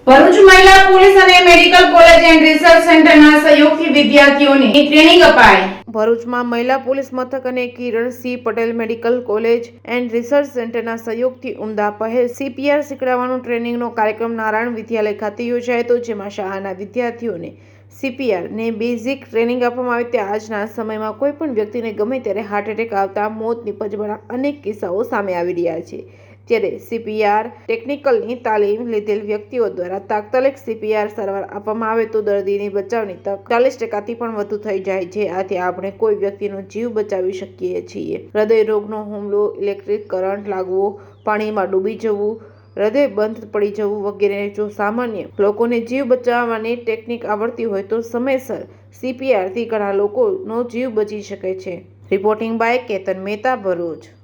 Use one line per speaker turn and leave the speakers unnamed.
ભરૂચ મહિલા પોલીસ અને medical college and research સેન્ટરના સહયોગથી વિદ્યાર્થીઓને ટ્રેનિંગ અપાઈ। ભરૂચમાં મહિલા પોલીસ મથક અને Kiran C Patel medical college and research સેન્ટરના સહયોગથી ઉમદા પહેલ CPR શીખડાવવાનો ટ્રેનિંગનો કાર્યક્રમ નારાયણ વિદ્યાલય ખાતે યોજાયો હતો, જેમાં શાળાના વિદ્યાર્થીઓને CPR ને બેઝિક ટ્રેનિંગ આપવામાં આવી। ત્યાં આજના સમયમાં કોઈ પણ વ્યક્તિને ગમે ત્યારે હાર્ટ એટેક આવતા મોત નિપજવાના અનેક કિસ્સાઓ સામે આવી રહ્યા છે, ત્યારે CPR ટેકનિકલની તાલીમ લીધેલ વ્યક્તિઓ દ્વારા તાત્કાલિક CPR સારવાર આપવામાં આવે તો દર્દીની બચાવની તક 40% પણ વધુ થઈ જાય છે। આથી આપણે કોઈ વ્યક્તિનો જીવ બચાવી શકીએ છીએ। હૃદય રોગનો હુમલો, ઇલેક્ટ્રિક કરંટ લાગવો, પાણીમાં ડૂબી જવું, હૃદય બંધ પડી જવું વગેરે જો સામાન્ય લોકોને જીવ બચાવવાની ટેકનિક આવડતી હોય તો સમયસર CPR થી ઘણા લોકોનો જીવ બચી શકે છે। Reporting by Ketan Mehta, Bharuch.